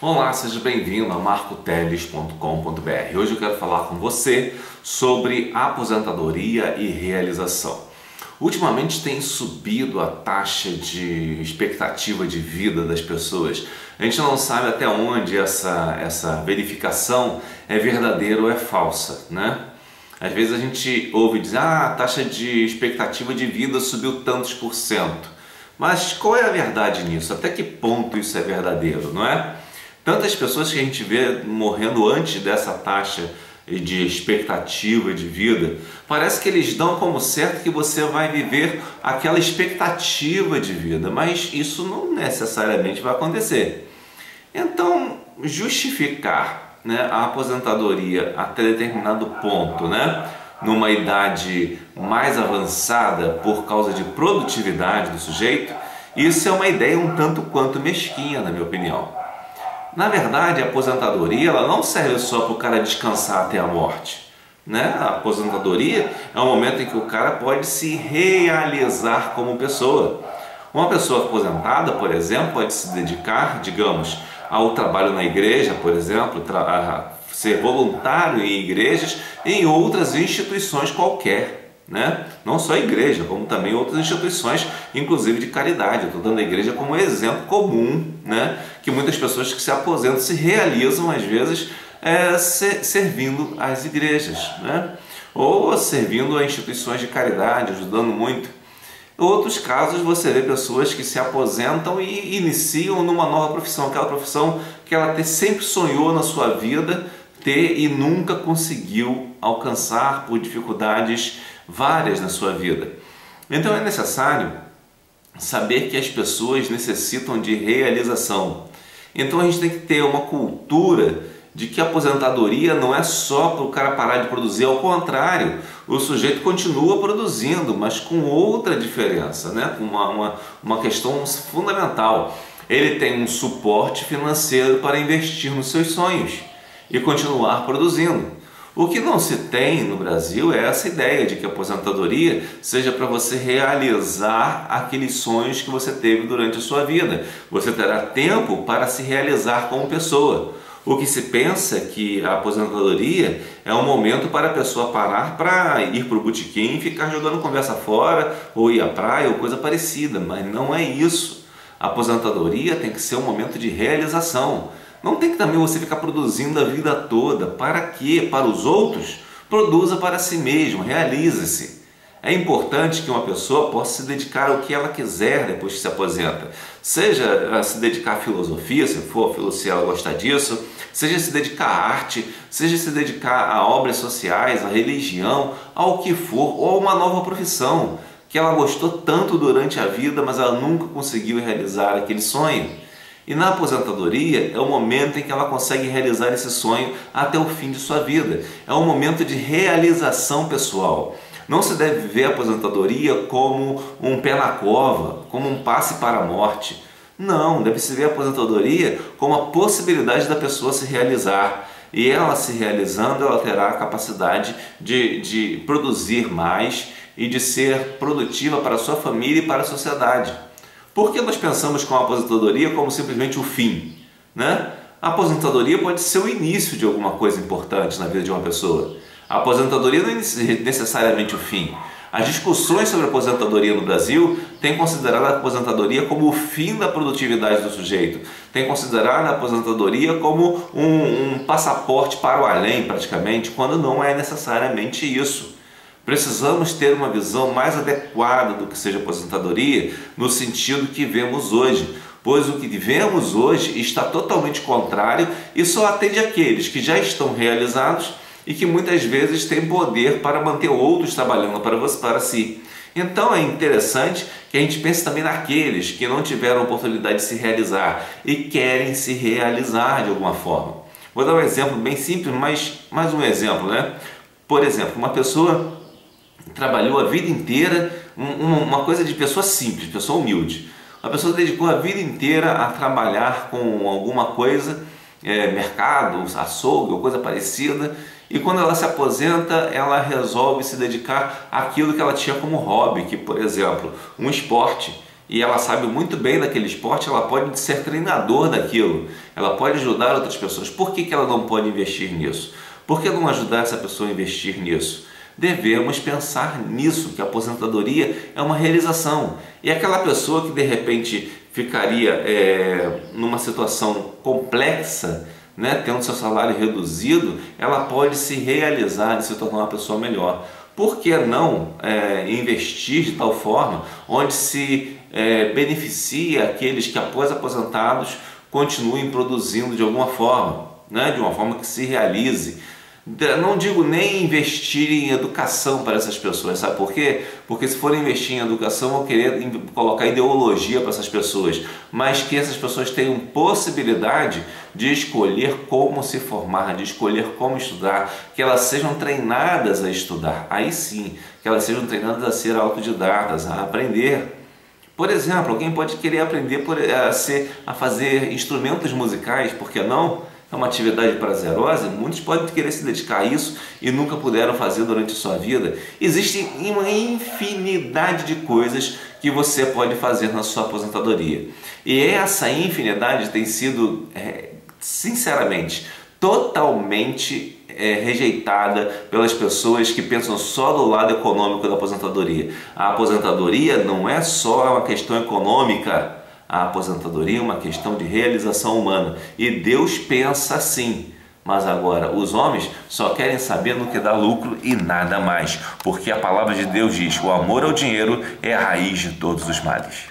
Olá, seja bem-vindo a marcoteles.com.br. Hoje eu quero falar com você sobre aposentadoria e realização. Ultimamente tem subido a taxa de expectativa de vida das pessoas. A gente não sabe até onde essa verificação é verdadeira ou é falsa, né? Às vezes a gente ouve dizer, a taxa de expectativa de vida subiu tantos por cento. Mas qual é a verdade nisso? Até que ponto isso é verdadeiro, não é? Tantas pessoas que a gente vê morrendo antes dessa taxa de expectativa de vida, parece que eles dão como certo que você vai viver aquela expectativa de vida, mas isso não necessariamente vai acontecer. Então, justificar, né, a aposentadoria até determinado ponto, né, numa idade mais avançada por causa de produtividade do sujeito, isso é uma ideia um tanto quanto mesquinha, na minha opinião. Na verdade, a aposentadoria ela não serve só para o cara descansar até a morte, né? A aposentadoria é um momento em que o cara pode se realizar como pessoa. Uma pessoa aposentada, por exemplo, pode se dedicar, digamos, ao trabalho na igreja, por exemplo, a ser voluntário em igrejas e em outras instituições qualquer. Né? Não só a igreja, como também outras instituições, inclusive de caridade. Eu estou dando a igreja como exemplo comum, né? Que muitas pessoas que se aposentam se realizam, às vezes, servindo às igrejas, né? Ou servindo a instituições de caridade, ajudando muito. Em outros casos, você vê pessoas que se aposentam e iniciam numa nova profissão, aquela profissão que ela sempre sonhou na sua vida ter e nunca conseguiu alcançar por dificuldades várias na sua vida. Então é necessário saber que as pessoas necessitam de realização. Então a gente tem que ter uma cultura de que a aposentadoria não é só para o cara parar de produzir, ao contrário, o sujeito continua produzindo, mas com outra diferença, né? Uma questão fundamental. Ele tem um suporte financeiro para investir nos seus sonhos e continuar produzindo. O que não se tem no Brasil é essa ideia de que a aposentadoria seja para você realizar aqueles sonhos que você teve durante a sua vida. Você terá tempo para se realizar como pessoa. O que se pensa é que a aposentadoria é um momento para a pessoa parar para ir para o botequim e ficar jogando conversa fora, ou ir à praia, ou coisa parecida, mas não é isso. A aposentadoria tem que ser um momento de realização. Não tem que também você ficar produzindo a vida toda. Para quê? Para os outros? Produza para si mesmo, realize-se. É importante que uma pessoa possa se dedicar ao que ela quiser depois que se aposenta. Seja a se dedicar à filosofia, se ela gostar disso, seja se dedicar à arte, seja se dedicar a obras sociais, à religião, ao que for, ou a uma nova profissão que ela gostou tanto durante a vida, mas ela nunca conseguiu realizar aquele sonho. E na aposentadoria é o momento em que ela consegue realizar esse sonho até o fim de sua vida. É um momento de realização pessoal. Não se deve ver a aposentadoria como um pé na cova, como um passe para a morte. Não, deve-se ver a aposentadoria como a possibilidade da pessoa se realizar. E ela se realizando, ela terá a capacidade de produzir mais e de ser produtiva para a sua família e para a sociedade. Por que nós pensamos com a aposentadoria como simplesmente o fim, né? A aposentadoria pode ser o início de alguma coisa importante na vida de uma pessoa. A aposentadoria não é necessariamente o fim. As discussões sobre a aposentadoria no Brasil têm considerado a aposentadoria como o fim da produtividade do sujeito. Têm considerado a aposentadoria como um passaporte para o além, praticamente, quando não é necessariamente isso. Precisamos ter uma visão mais adequada do que seja aposentadoria no sentido que vemos hoje, pois o que vemos hoje está totalmente contrário e só atende àqueles que já estão realizados e que muitas vezes têm poder para manter outros trabalhando para si. Então é interessante que a gente pense também naqueles que não tiveram oportunidade de se realizar e querem se realizar de alguma forma. Vou dar um exemplo bem simples, mas mais um exemplo, né? Por exemplo, uma pessoa trabalhou a vida inteira, uma coisa de pessoa simples, pessoa humilde. A pessoa dedicou a vida inteira a trabalhar com alguma coisa, mercado, açougue ou coisa parecida, e quando ela se aposenta, ela resolve se dedicar àquilo que ela tinha como hobby, que, por exemplo, um esporte. e ela sabe muito bem daquele esporte, ela pode ser treinador daquilo, ela pode ajudar outras pessoas. Por que ela não pode investir nisso? Por que não ajudar essa pessoa a investir nisso? Devemos pensar nisso, que a aposentadoria é uma realização. E aquela pessoa que de repente ficaria numa situação complexa, né, tendo seu salário reduzido, ela pode se realizar e se tornar uma pessoa melhor. Por que não investir de tal forma onde se beneficia aqueles que após aposentados continuem produzindo de alguma forma, né, de uma forma que se realize? Não digo nem investir em educação para essas pessoas, sabe por quê? Porque se for investir em educação, vão querer colocar ideologia para essas pessoas, mas que essas pessoas tenham possibilidade de escolher como se formar, de escolher como estudar, que elas sejam treinadas a estudar, aí sim, que elas sejam treinadas a ser autodidatas, a aprender. Por exemplo, alguém pode querer aprender a fazer instrumentos musicais, por que não? É uma atividade prazerosa, muitos podem querer se dedicar a isso e nunca puderam fazer durante a sua vida. Existe uma infinidade de coisas que você pode fazer na sua aposentadoria. E essa infinidade tem sido, sinceramente, totalmente rejeitada pelas pessoas que pensam só do lado econômico da aposentadoria. A aposentadoria não é só uma questão econômica. A aposentadoria é uma questão de realização humana e Deus pensa assim. Mas agora os homens só querem saber no que dá lucro e nada mais, porque a palavra de Deus diz: o amor ao dinheiro é a raiz de todos os males.